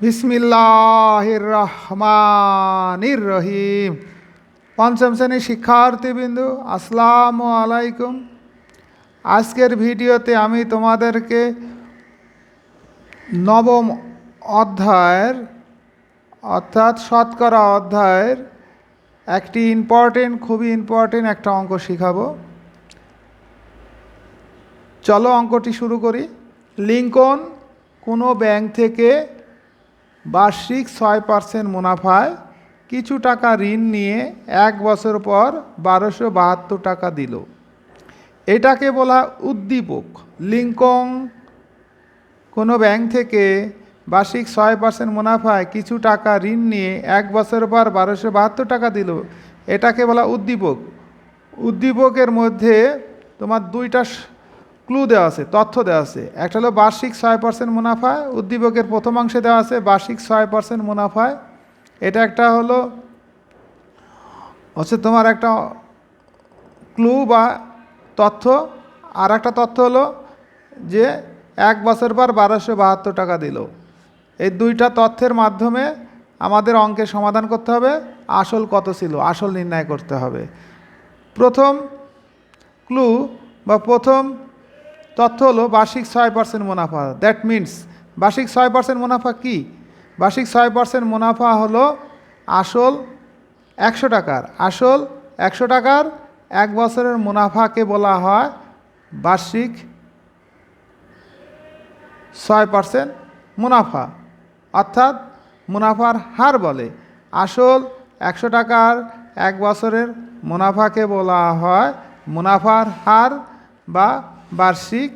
বিসমিল্লাহির রহমানির রহিম। পঞ্চম শ্রেণীর শিক্ষার্থীবৃন্দু, আসসালামু আলাইকুম। আজকের ভিডিওতে আমি তোমাদেরকে নবম অধ্যায়ের অর্থাৎ শতকরা অধ্যায়ের একটি খুবই ইম্পর্টেন্ট একটা অঙ্ক শিখাবো। চলো অঙ্কটি শুরু করি। লিঙ্কন কোনো ব্যাংক থেকে বার্ষিক 6% মুনাফায় কিছু টাকা ঋণ নিয়ে 1 বছর পর 1272 টাকা দিল। এটাকে বলা উদ্দীপক। লিঙ্কন কোনো ব্যাংক থেকে বার্ষিক 6% মুনাফায় কিছু টাকা ঋণ নিয়ে 1 বছর পর 1272 টাকা দিল। এটাকে বলা উদ্দীপক। উদ্দীপকের মধ্যে তোমার দুইটা ক্লু দেওয়া আছে, তথ্য দেওয়া আছে। একটা হলো বার্ষিক 6% মুনাফায়, উদ্দীপকের প্রথম অংশে দেওয়া আছে বার্ষিক 6% মুনাফায়। এটা একটা হচ্ছে তোমার একটা ক্লু বা তথ্য। আর একটা তথ্য হলো যে 1 বছর পর 1272 টাকা দিল। এই দুইটা তথ্যের মাধ্যমে আমাদের অঙ্কের সমাধান করতে হবে। আসল কত ছিল, আসল নির্ণয় করতে হবে। প্রথম ক্লু বা প্রথম তথ্য হলো বার্ষিক 6% মুনাফা। দ্যাট মিনস বার্ষিক 6% মুনাফা কি? বার্ষিক 6% মুনাফা হলো আসল 100 টাকার। আসল 100 টাকার 1 বছরের মুনাফাকে বলা হয় বার্ষিক 6% মুনাফা, অর্থাৎ মুনাফার হার বলে। আসল 100 টাকার 1 বছরের মুনাফাকে বলা হয় মুনাফার হার বা বার্ষিক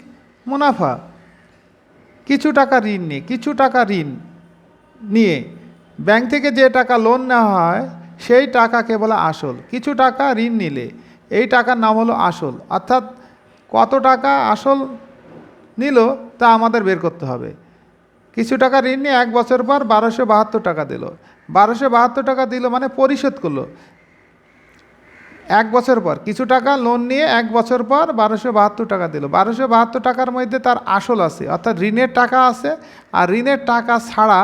মুনাফা। কিছু টাকা ঋণ নিয়ে ব্যাংক থেকে যে টাকা লোন নেওয়া হয় সেই টাকাকে বলা আসল। কিছু টাকা ঋণ নিলে এই টাকার নাম হলো আসল। অর্থাৎ কত টাকা আসল নিল তা আমাদের বের করতে হবে। কিছু টাকা ঋণ নিয়ে 1 বছর পর 1272 টাকা দিল। 1272 টাকা দিল মানে পরিশোধ করলো 1 বছর পর। কিছু টাকা লোন নিয়ে 1 বছর পর 1272 টাকা দিল। 1272 টাকার মধ্যে তার আসল আছে, অর্থাৎ ঋণের টাকা আছে। আর ঋণের টাকা ছাড়া,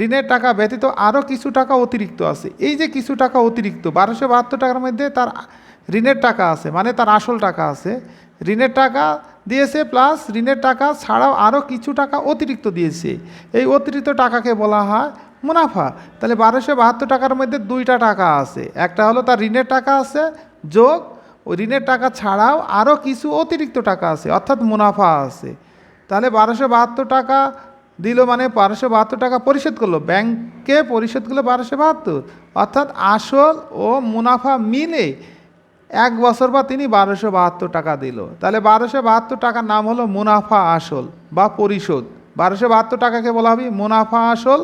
ঋণের টাকা ব্যতীত আরও কিছু টাকা অতিরিক্ত আছে। এই যে কিছু টাকা অতিরিক্ত 1272 টাকার মধ্যে তার ঋণের টাকা আছে, মানে তার আসল টাকা আছে। ঋণের টাকা দিয়েছে প্লাস ঋণের টাকা ছাড়াও আরও কিছু টাকা অতিরিক্ত দিয়েছে। এই অতিরিক্ত টাকাকে বলা হয় মুনাফা। তাহলে 1272 টাকার মধ্যে দুইটা টাকা আছে। একটা হলো তার ঋণের টাকা আছে যোগ ওই ঋণের টাকা ছাড়াও আরও কিছু অতিরিক্ত টাকা আছে, অর্থাৎ মুনাফা আছে। তাহলে 1272 টাকা দিল মানে 1272 টাকা পরিশোধ করলো, ব্যাংকে পরিশোধ করলো 1272, অর্থাৎ আসল ও মুনাফা মিলে 1 বছর পর তিনি 1272 টাকা দিল। তাহলে 1272 টাকার নাম হলো মুনাফা আসল বা পরিশোধ। 1272 টাকাকে বলা হবে মুনাফা আসল,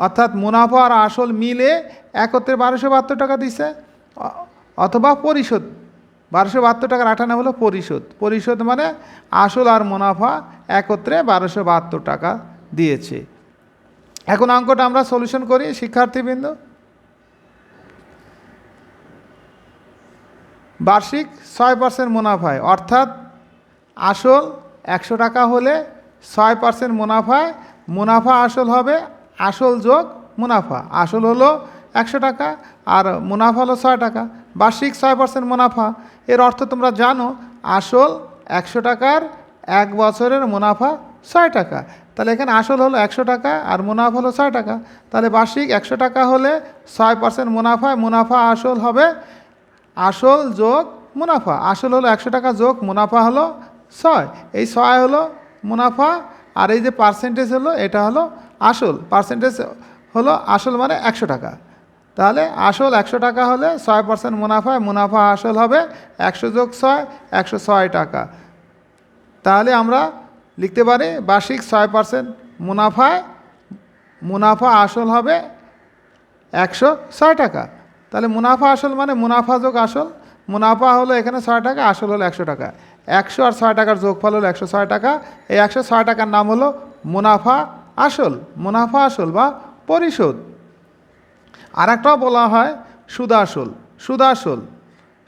অর্থাৎ মুনাফা আর আসল মিলে একত্রে 1272 টাকা দিছে, অথবা পরিশোধ। 1272 টাকার 8 নাম হলো পরিশোধ। পরিশোধ মানে আসল আর মুনাফা একত্রে 1272 টাকা দিয়েছে। এখন অঙ্কটা আমরা সলিউশন করি শিক্ষার্থীবৃন্দ। বার্ষিক 6% মুনাফায়, অর্থাৎ আসল 100 টাকা হলে 6% মুনাফায় মুনাফা আসল হবে আসল যোগ মুনাফা। আসল হলো 100 টাকা আর মুনাফা হলো 6 টাকা। বার্ষিক 6% মুনাফা, এর অর্থ তোমরা জানো। আসল 100 টাকার 1 বছরের মুনাফা 6 টাকা। তাহলে এখানে আসল হলো 100 টাকা আর মুনাফা হলো 6 টাকা। তাহলে বার্ষিক 100 টাকা হলে 6% মুনাফায় মুনাফা আসল হবে আসল যোগ মুনাফা। আসল হলো 100 টাকা যোগ মুনাফা হলো 6। এই 6 হলো মুনাফা আর এই যে পার্সেন্টেজ হলো এটা হলো আসল। পার্সেন্টেজ হলো আসল মানে 100 টাকা। তাহলে আসল 100 টাকা হলে 6% মুনাফায় মুনাফা আসল হবে 100 যোগ 6, 106 টাকা। তাহলে আমরা লিখতে পারি বার্ষিক 6% মুনাফায় মুনাফা আসল হবে 106 টাকা। তাহলে মুনাফা আসল মানে মুনাফা যোগ আসল। মুনাফা হলো এখানে 6 টাকা, আসল হলো 100 টাকা। 100 আর 6 টাকার যোগফল হলো 106 টাকা। এই 106 টাকার নাম হলো মুনাফা আসল। মুনাফা আসল বা পরিশোধ। আর একটাও বলা হয় সুদাসল।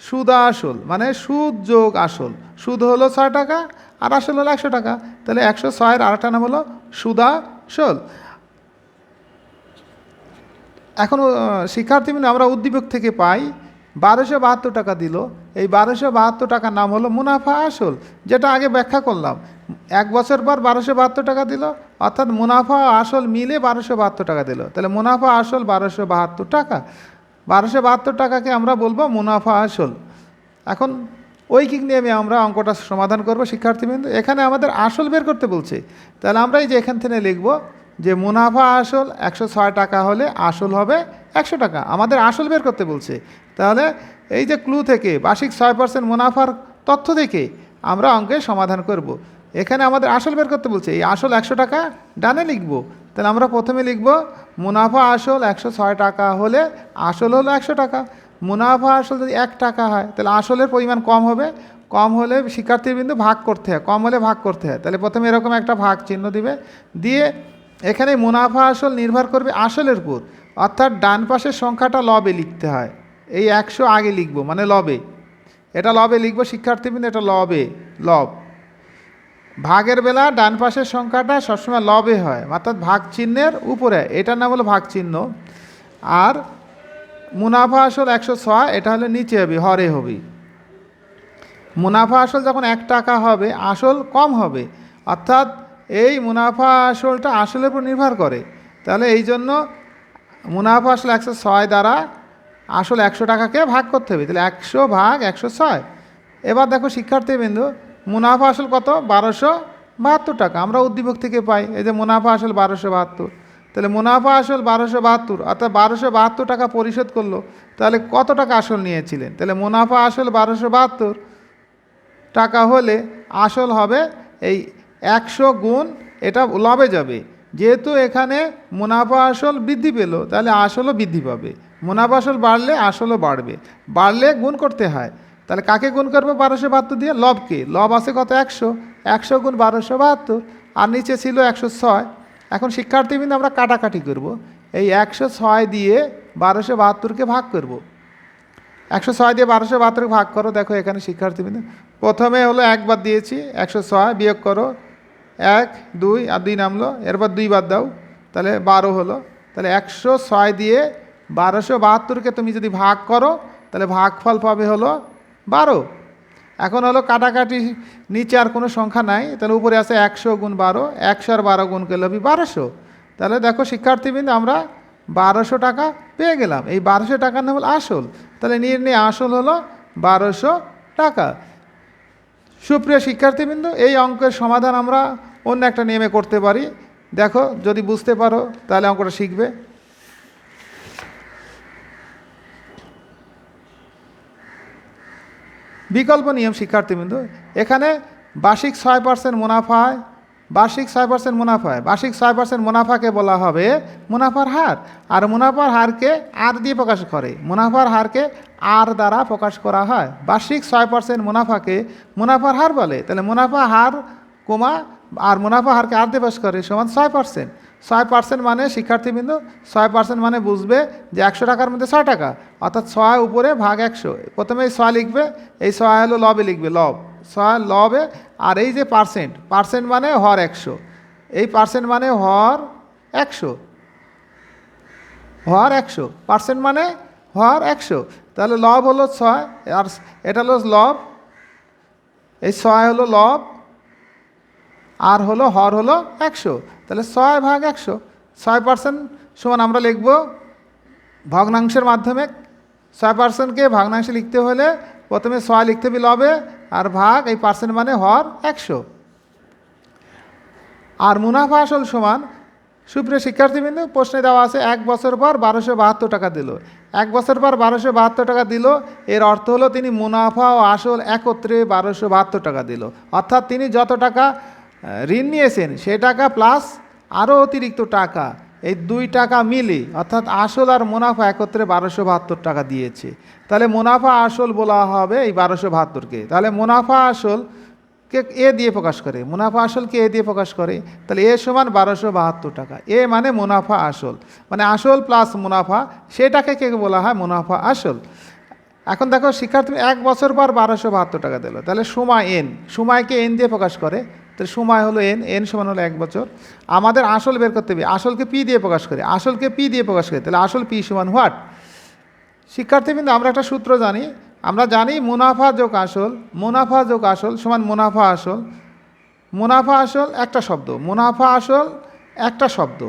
সুদাসল মানে সুদ যোগ আসল। সুদ হলো 6 টাকা আর আসল হলো 100 টাকা। তাহলে 106-এর আরেকটা নাম হলো সুদাসল। এখন শিক্ষার্থীবৃন্দ আমরা উদ্দীপক থেকে পাই 1272 টাকা দিল। এই 1272 টাকার নাম হলো মুনাফা আসল, যেটা আগে ব্যাখ্যা করলাম। এক বছর পর 1272 টাকা দিল, অর্থাৎ মুনাফা আসল মিলে 1272 টাকা দিল। তাহলে মুনাফা আসল 1272 টাকা। 1272 টাকাকে আমরা বলবো মুনাফা আসল। এখন ঐকিক নিয়মে আমরা অঙ্কটা সমাধান করব শিক্ষার্থীবৃন্দ। এখানে আমাদের আসল বের করতে বলছে, তাহলে আমরা এই যে এখান থেকে লিখব যে মুনাফা আসল 106 টাকা হলে আসল হবে 100 টাকা। আমাদের আসল বের করতে বলছে, তাহলে এই যে ক্লু থেকে বার্ষিক 6% মুনাফার তথ্য থেকে আমরা অঙ্কের সমাধান করব। এখানে আমাদের আসল বের করতে বলছে, এই আসল 100 টাকা ডানে লিখব। তাহলে আমরা প্রথমে লিখব মুনাফা আসল 106 টাকা হলে আসল হলো 100 টাকা। মুনাফা আসল যদি 1 টাকা হয় তাহলে আসলের পরিমাণ কম হবে, কম হলে শিক্ষার্থীবৃন্দ ভাগ করতে হয়, কম হলে ভাগ করতে হয়। তাহলে প্রথমে এরকম একটা ভাগ চিহ্ন দিবে, দিয়ে এখানে মুনাফা আসল নির্ভর করবে আসলের উপর, অর্থাৎ ডান পাশের সংখ্যাটা লবে লিখতে হয়। এই 100 আগে লিখব, মানে লবে, এটা লবে লিখব শিক্ষার্থীবৃন্দ, এটা লবে, লব। ভাগের বেলা ডান পাশের সংখ্যাটা সবসময় লবে হয়, অর্থাৎ ভাগ চিহ্নের উপরে, এটার নাম হলো ভাগ চিহ্ন। আর মুনাফা আসল 106, এটা হলে নিচে হবে, হরে হবে। মুনাফা আসল যখন 1 টাকা হবে আসল কম হবে, অর্থাৎ এই মুনাফা আসলটা আসলের উপর নির্ভর করে। তাহলে এই জন্য মুনাফা আসল 106 দ্বারা আসল 100 টাকাকে ভাগ করতে হবে, তাহলে 100 ভাগ 106। এবার দেখো শিক্ষার্থীবৃন্দ, মুনাফা আসল কত? 1272 টাকা। আমরা উদ্দীপক থেকে পাই এই যে মুনাফা আসল 1272। তাহলে মুনাফা আসল 1272, অর্থাৎ 1272 টাকা পরিশোধ করলো। তাহলে কত টাকা আসল নিয়েছিলেন? তাহলে মুনাফা আসল 1272 টাকা হলে আসল হবে এই 100 গুণ, এটা লবে যাবে। যেহেতু এখানে মুনাফা আসল বৃদ্ধি পেল, তাহলে আসলও বৃদ্ধি পাবে। মুনাফা আসল বাড়লে আসলও বাড়বে, বাড়লে গুণ করতে হয়। তাহলে কাকে গুণ করবো? 1272 দিয়ে লবকে। লব আছে কত? 100, 100 গুণ 1272, আর নিচে ছিল 106। এখন শিক্ষার্থীবৃন্দ আমরা কাটাকাটি করব, এই 106 দিয়ে 1272কে ভাগ করব। 106 দিয়ে 1272কে ভাগ করো। দেখো এখানে শিক্ষার্থীবৃন্দ প্রথমে হলো একবার দিয়েছি, 106 বিয়োগ করো, 1 2 আর 2 নামলো, এরপর 2 বাদ দাও, তাহলে 12 হলো। তাহলে 106 দিয়ে 1272কে তুমি যদি ভাগ করো তাহলে ভাগফল পাবে হলো 12। এখন হলো কাটাকাটি, নিচে আর কোনো সংখ্যা নাই, তাহলে উপরে আছে 100 গুণ 12, 100 আর 12 গুণ করলে হবে 1200। তাহলে দেখো শিক্ষার্থীবৃন্দ আমরা 1200 টাকা পেয়ে গেলাম। এই 1200 টাকার নাম হলো আসল, তাহলে নির্ণয় আসল হলো 1200 টাকা। সুপ্রিয় শিক্ষার্থীবৃন্দ, এই অঙ্কের সমাধান আমরা অন্য একটা নিয়মে করতে পারি। দেখো যদি বুঝতে পারো তাহলে অঙ্কটা শিখবে। বিকল্প নিয়ম শিক্ষার্থীবৃন্দ, এখানে বার্ষিক 6% মুনাফায়, বার্ষিক 6% মুনাফায়, বার্ষিক 6% মুনাফাকে বলা হবে মুনাফার হার। আর মুনাফার হারকে আর দিয়ে প্রকাশ করে, মুনাফার হারকে আর দ্বারা প্রকাশ করা হয়। বার্ষিক 6% মুনাফাকে মুনাফার হার বলে। তাহলে মুনাফা হার কমা আর মুনাফা হারকে আর দিয়ে প্রকাশ করে সমান 6%। 6% মানে শিক্ষার্থীবৃন্দ, 6% মানে বুঝবে যে 100 টাকার মধ্যে 6 টাকা, অর্থাৎ 6 উপরে ভাগ 100। প্রথমে এই 6 লিখবে, এই 6 হলো লবে লিখবে, লব 6 লবে। আর এই যে পার্সেন্ট, পার্সেন্ট মানে হর 100, এই পার্সেন্ট মানে হর 100, হর 100, পার্সেন্ট মানে হর 100। তাহলে লব হলো 6, আর এটা হলো লব, এই 6 হলো লব, আর হলো হর হলো 100। তাহলে 6 ভাগ 100, 6% সমান আমরা লিখব ভগ্নাংশের মাধ্যমে। 6%কে ভগ্নাংশে লিখতে হলে প্রথমে 6 লিখতে হবে লবে, আর ভাগ এই পার্সেন্ট মানে হর 100। আর মুনাফা আসল সমান, সুপ্রিয় শিক্ষার্থীবৃন্দ প্রশ্নে দেওয়া আছে 1 বছর পর 1272 টাকা দিল। 1 বছর পর 1272 টাকা দিল, এর অর্থ হলো তিনি মুনাফা ও আসল একত্রে 1272 টাকা দিল। অর্থাৎ তিনি যত টাকা ঋণ নিয়েছেন সে টাকা প্লাস আরও অতিরিক্ত টাকা, এই 2 টাকা মিলে অর্থাৎ আসল আর মুনাফা একত্রে 1272 টাকা দিয়েছে। তাহলে মুনাফা আসল বলা হবে এই 1272কে। তাহলে মুনাফা আসলকে এ দিয়ে প্রকাশ করে, মুনাফা আসলকে এ দিয়ে প্রকাশ করে। তাহলে এ সমান 1272 টাকা। এ মানে মুনাফা আসল, মানে আসল প্লাস মুনাফা, সেটাকে কে বলা হয় মুনাফা আসল। এখন দেখো শিক্ষার্থী 1 বছর পর 1272 টাকা দিল, তাহলে সময় এন, সময়কে এন দিয়ে প্রকাশ করে। তো সময় হলো এন, এন সমান হলো 1 বছর। আমাদের আসল বের করতে হবে, আসলকে পি দিয়ে প্রকাশ করে, আসলকে পি দিয়ে প্রকাশ করে, তাহলে আসল পি সমান হোয়াট? শিক্ষার্থীবৃন্দ, আমরা একটা সূত্র জানি, আমরা জানি মুনাফা যোগ আসল, মুনাফা যোগ আসল সমান মুনাফা আসল। মুনাফা আসল একটা শব্দ, মুনাফা আসল একটা শব্দ,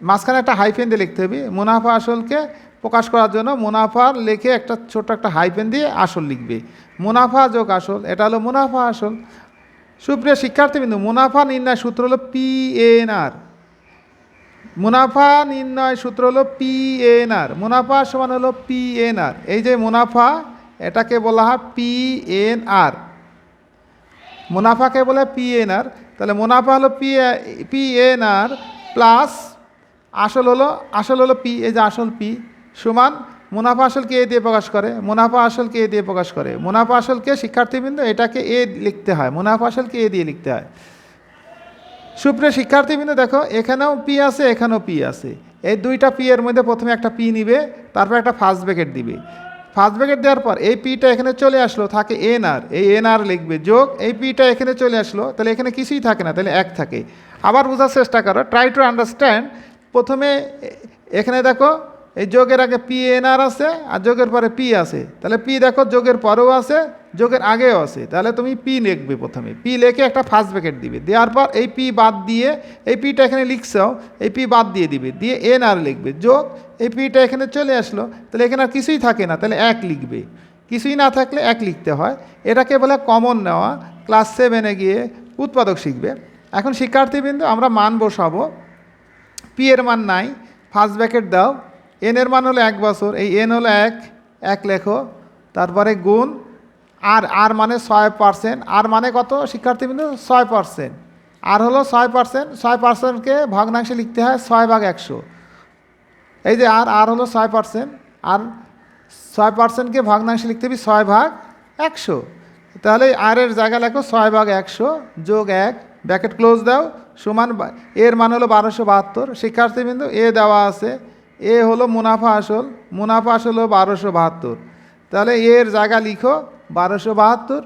মাঝখানে একটা হাইফেন দিয়ে লিখতে হবে। মুনাফা আসলকে প্রকাশ করার জন্য মুনাফার লিখে একটা ছোট্ট একটা হাইফেন দিয়ে আসল লিখবে। মুনাফা যোগ আসল, এটা হলো মুনাফা আসল। সুপ্রিয় শিক্ষার্থীবৃন্দ, মুনাফা নির্ণয় সূত্র হলো PNR। মুনাফা নির্ণয় সূত্র হলো PNR। মুনাফা সমান হলো PNR। এই যে মুনাফা, এটাকে বলা হয় PNR। মুনাফাকে বলে PNR। তাহলে মুনাফা হলো PNR প্লাস আসল হলো পি, এই যে আসল পি সমান মুনাফা আসলকে এ দিয়ে প্রকাশ করে, মুনাফা আসলকে এ দিয়ে প্রকাশ করে। মুনাফা আসলকে শিক্ষার্থীবৃন্দ এটাকে এ লিখতে হয়, মুনাফা আসলকে এ দিয়ে লিখতে হয়। সুপ্রিয় শিক্ষার্থীবৃন্দ দেখো, এখানেও পি আছে, এখানেও পি আছে। এই দুইটা পি এর মধ্যে প্রথমে একটা পি নিবে, তারপর একটা ফার্স্ট ব্র্যাকেট দিবে। ফার্স্ট ব্র্যাকেট দেওয়ার পর এই পিটা এখানে চলে আসলো, থাকে এনআর, এই এনআর লিখবে যোগ এই পিটা এখানে চলে আসলো, তাহলে এখানে কিছুই থাকে না, তাহলে 1 থাকে। আবার বোঝার চেষ্টা করো, ট্রাই টু আন্ডারস্ট্যান্ড। প্রথমে এখানে দেখো এই যোগের আগে PNR আছে আর যোগের পরে পি আছে, তাহলে পি দেখো যোগের পরেও আছে, যোগের আগেও আছে, তাহলে তুমি পি লিখবে। প্রথমে পি লিখে একটা ফার্স্ট ব্র্যাকেট দিবে, দেওয়ার পর এই পি বাদ দিয়ে, এই পিটা এখানে লিখছাও, এই পি বাদ দিয়ে দিবে, দিয়ে এনআর লিখবে যোগ এই পিটা এখানে চলে আসলো, তাহলে এখানে আর কিছুই থাকে না, তাহলে 1 লিখবে। কিছুই না থাকলে 1 লিখতে হয়, এটাকে বলে কমন নেওয়া। ক্লাস 7-এ গিয়ে উৎপাদক শিখবে। এখন শিক্ষার্থীবৃন্দ, আমরা মান বসাবো। পি এর মান নাই, ফার্স্ট ব্র্যাকেট দাও। এন এর মান হলো 1 বছর, এই এন হলো 1 লেখো, তারপরে গুণ আর মানে 6%। আর মানে কত শিক্ষার্থীবৃন্দ? 6%। আর হলো 6%, 6%কে ভগ্নাংশে লিখতে হয় 6/100। এই যে আর হলো 6%, আর 6%কে ভগ্নাংশে লিখতে হবে 6/100। তাহলে আর এর জায়গা লেখো 6/100 যোগ 1, ব্র্যাকেট ক্লোজ দাও, সমান এর মান হলো 1272। শিক্ষার্থীবৃন্দ, এ দেওয়া আছে, এ হলো মুনাফা আসল, মুনাফা আসল হলো 1272, তাহলে এর জায়গা লিখো 1272।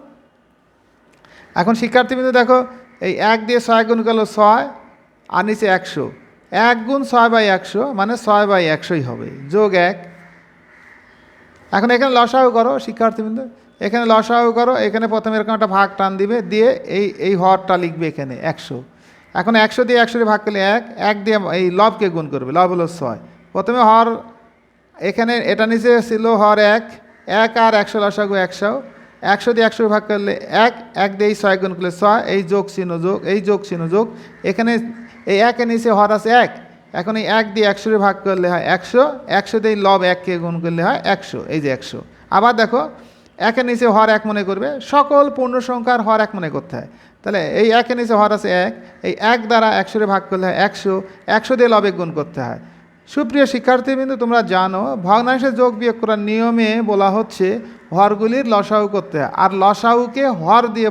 এখন শিক্ষার্থীবৃন্দ দেখো, এই 1 দিয়ে 6 গুণ করলো 6, আর নিচে 100, 1 গুণ 6/100 মানে 6/100ই হবে, যোগ 1। এখন এখানে লসাগু করো শিক্ষার্থীবৃন্দ, এখানে লসাগু করো, এখানে প্রথমে এরকম একটা ভাগ টান দিবে, দিয়ে এই হরটা লিখবে এখানে 100। এখন 100 দিয়ে 100 ভাগ করলে 1 দিয়ে এই লবকে গুণ করবে, লব হলো 6। প্রথমে হর, এখানে এটা নিচে ছিল হর 1 আর 100 লসাগু 100, 100 দিয়ে 100 ভাগ করলে 1 দিয়ে 6 গুণ করলে 6, এই যোগ চিহ্ন যোগ, এই যোগ চিহ্ন যোগ, এখানে এই 1 এর নিচে হর আছে 1, এখন এই 1 দিয়ে 100 ভাগ করলে হয় 100, 100 দিয়ে লব 1কে গুণ করলে হয় 100, এই যে 100। আবার দেখো, 1 এর নিচে হর 1 মনে করবে, সকল পূর্ণ সংখ্যার হর 1 মনে করতে হয়। তাহলে এই 1 এর নিচে হর আছে 1, এই 1 দ্বারা 100 ভাগ করলে হয় 100, 100 দিয়ে লবে গুণ করতে হয়। সুপ্রিয় শিক্ষার্থীবৃন্দ, তোমরা জানো ভগ্নাংশে যোগ বিয়োগ করার নিয়মে বলা হচ্ছে হরগুলির লসাগু করতে হয়, আর লসাগুকে হর দিয়ে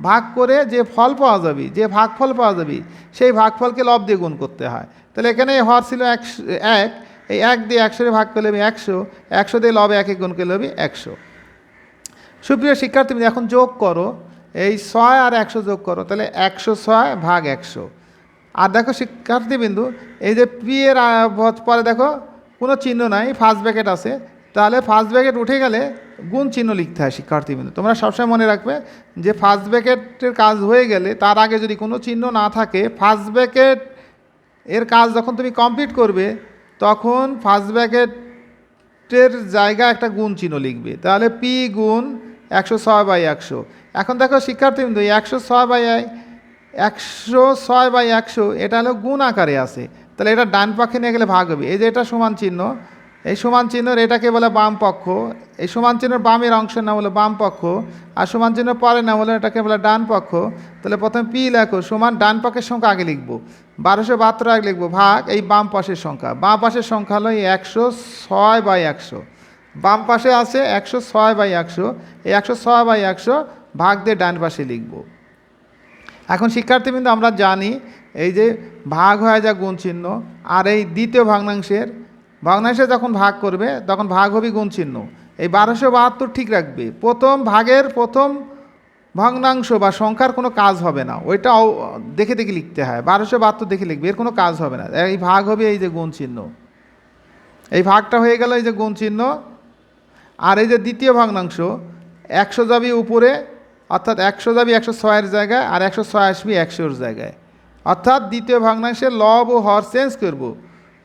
ভাগ করে যে ফল পাওয়া যাবে, যে ভাগফল পাওয়া যাবে, সেই ভাগফলকে লব দিয়ে গুণ করতে হয়। তাহলে এখানে হর ছিল 1, এই 1 দিয়ে 100 ভাগ করলে হবে 100, 100 দিয়ে লব 1-এ গুণ করলে হবে 100। সুপ্রিয় শিক্ষার্থীবৃন্দ, এখন যোগ করো, এই 6 আর 100 যোগ করো, তাহলে 106 ভাগ 100। আর দেখো শিক্ষার্থীবিন্দু, এই যে পি এর পরে দেখো কোনো চিহ্ন নাই, ফার্স্ট ব্র্যাকেট আছে, তাহলে ফার্স্ট ব্র্যাকেট উঠে গেলে গুণ চিহ্ন লিখতে হয়। শিক্ষার্থীবিন্দু, তোমরা সবসময় মনে রাখবে যে ফার্স্ট ব্র্যাকেটের কাজ হয়ে গেলে তার আগে যদি কোনো চিহ্ন না থাকে, ফার্স্ট ব্র্যাকেট এর কাজ যখন তুমি কমপ্লিট করবে তখন ফার্স্ট ব্র্যাকেটের জায়গায় একটা গুণ চিহ্ন লিখবে, তাহলে পি গুণ 106/100। এখন দেখো শিক্ষার্থীবিন্দু, 106/100 এটা হলো গুণ আকারে আছে, তাহলে এটা ডান পক্ষে নিয়ে গেলে ভাগ হবে। এই যে এটা সমান চিহ্ন, এই সমান চিহ্নের এটাকে বলে বাম পক্ষ, এই সমান চিহ্নের বামের অংশের নাম হলো বাম পক্ষ, আর সমান চিহ্নের পরের নাম হলো এটাকে বলে ডান পক্ষ। তাহলে প্রথমে পি লেখো, সমান ডান পক্ষের সংখ্যা আগে লিখবো, 1272 আগে লিখবো, ভাগ এই বাম পাশের সংখ্যা, বাম পাশের সংখ্যা হলো এই 106/100। বাম পাশে আছে 106/100, এই 106/100 ভাগ দিয়ে ডান পাশে লিখবো। এখন শিক্ষার্থীবৃন্দ, আমরা জানি এই যে ভাগ হয়ে যা গুণ চিহ্ন, আর এই দ্বিতীয় ভগ্নাংশে যখন ভাগ করবে তখন ভাগ হবে গুণ চিহ্ন। এই 1272 ঠিক রাখবে, প্রথম ভাগের প্রথম ভগ্নাংশ বা সংখ্যার কোনো কাজ হবে না, ওইটাও দেখে দেখে লিখতে হয়। 1272 দেখে লিখবে, এর কোনো কাজ হবে না। এই ভাগ হবে এই যে গুণ চিহ্ন, এই ভাগটা হয়ে গেল এই যে গুণ চিহ্ন। আর এই যে দ্বিতীয় ভগ্নাংশ, 100 যাবি উপরে, অর্থাৎ 100 যাবি 106-এর জায়গায়, আর 106 আসবি 100-এর জায়গায়। অর্থাৎ দ্বিতীয় ভগ্নাংশের লব ও হর চেঞ্জ করব,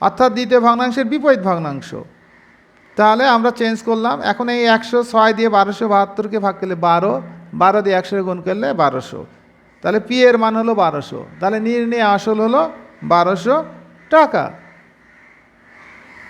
অর্থাৎ দ্বিতীয় ভগ্নাংশের বিপরীত ভগ্নাংশ। তাহলে আমরা চেঞ্জ করলাম। এখন এই 106 দিয়ে 1272-কে ভাগ করলে 12, 12 দিয়ে 100 গুণ করলে 1200। তাহলে পি এর মান হলো 1200। তাহলে নির্ণয় আসল হলো 1200 টাকা।